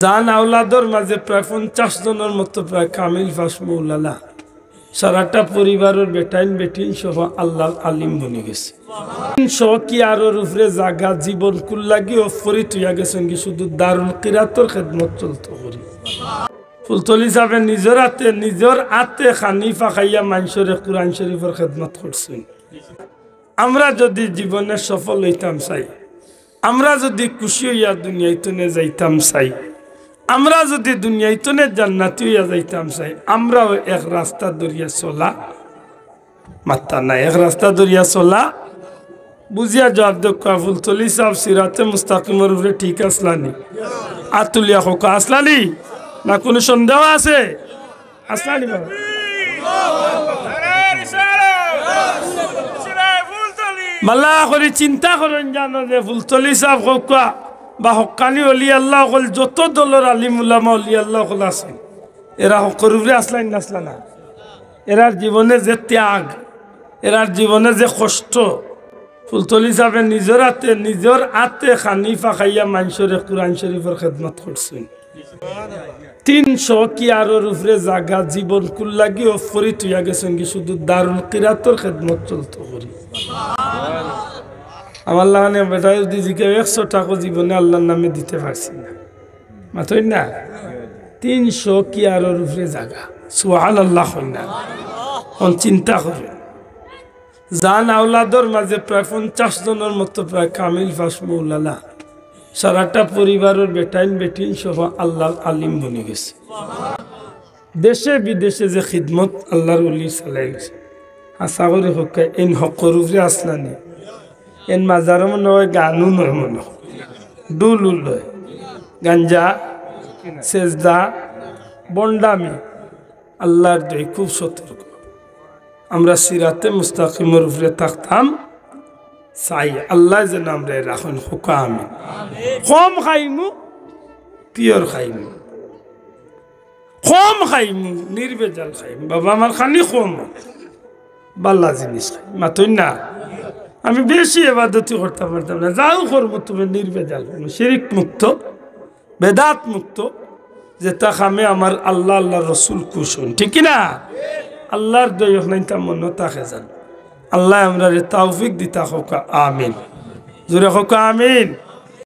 জান আওলাদর মাঝে প্রায় 50 জনের মতো প্রায় কামিল ফাস মৌলানা সারাটা পরিবারের বেটাইন বেটিন সহ আল্লাহ আলিম বনে গেছে। কি আরোর উপরে জাগা জীবন কুল লাগিও ফরি তুইয়া গেছেন কি শুধু দারুল কিরাতর খেদমত চলতে করি ফুলতলি সাহেব নিজের হাতে খানিফা খাইয়া মানুষের কুরআন শরীফের খেদমত করছেন। আমরা যদি জীবনে সফল হইতাম চাই, আমরা যদি খুশি হইয়া দুনিয়াইতনে যাইতাম চাই, আমরা যদি দুনিয়াইতনে জান্নাতি হইয়া যাইতাম চাই, আমরাও এক রাস্তা দরিয়া চলা মাত্তা না, এক রাস্তা দরিয়া চলা বুঝিয়া জবাব দেখা ফুলতলি সাহেব সিরাতে মুস্তাকিমের উপরে ঠিক আসলানি আতুলিয়া খোকা আসলানি না কোনো সন্দেহ আছে? আসলানি বাবা মাল্লা করে চিন্তা করেন জানো যে ফুলতলি সাহেব খোকা বা হকানি অলি আল্লাহ হল যত দলের আলিম উলামা অলি আল্লাহ হল আছে এরা হকর উপরে আসলানি না আসলা না? এরার জীবনে যে ত্যাগ, এরার জীবনে যে কষ্ট, ফুলতলি সাহেব নিজের হাতে খানিফা খাইয়া মানুষের কুরআন শরীফের খেদমত করছেন। 300 কি আরোর উপরে জাগা জীবন কুল লাগিও ফরি তুইয়া গেছেন কি শুধু দারুল কিরাতর খেদমত চলতে করি। আমার লাগানে বেটা যদি জিকে 100 টাকা জীবনে আল্লাহর নামে দিতে পারছি না মাতই না। 300 কি আরোর উপরে জাগা সুবহানাল্লাহ হয় না। চিন্তা করে জান আওলাদর মাঝে প্রায় 50 জনের মতো প্রায় কামিল ফাস মৌলানা সারাটা পরিবারের বেটাইন বেটিন সহ আল্লাহ আলিম বনে গেছে। দেশে বিদেশে যে খিদমত আল্লাহর ওলি চালাই গেছে আশা করি হক এন হকর উপরে আসলানি এন মাজার মনে হয় গানও নয়, মনে ডুলু লয় গাঞ্জা সেজদা বন্ডামি আল্লাহর দই খুব সতর্ক। আমরা সিরাতে মুস্তাকিমের উপরে থাকতাম চাই আল্লাহ যেন আমরা রাখুন হুকা আমি কম খাইমু পিওর খাইমু, কম খাইমু নির্বেজাল খাইমু বাবা আমার খানি কম বাল্লা জিনিস খাই মাতই না। আমি বেশি এবাদতি করতে পারতাম না, যাও করবো তুমি নির্বেজাল শিরিক মুক্ত বেদাত মুক্ত যেটা খামে আমার আল্লাহ আল্লাহ রসুল কুশন ঠিক না। আল্লাহর দয় নাই তা মনে তাকে যান আল্লাহ আমরা তৌফিক দিতা হোক আমিন, জোরে হোক আমিন।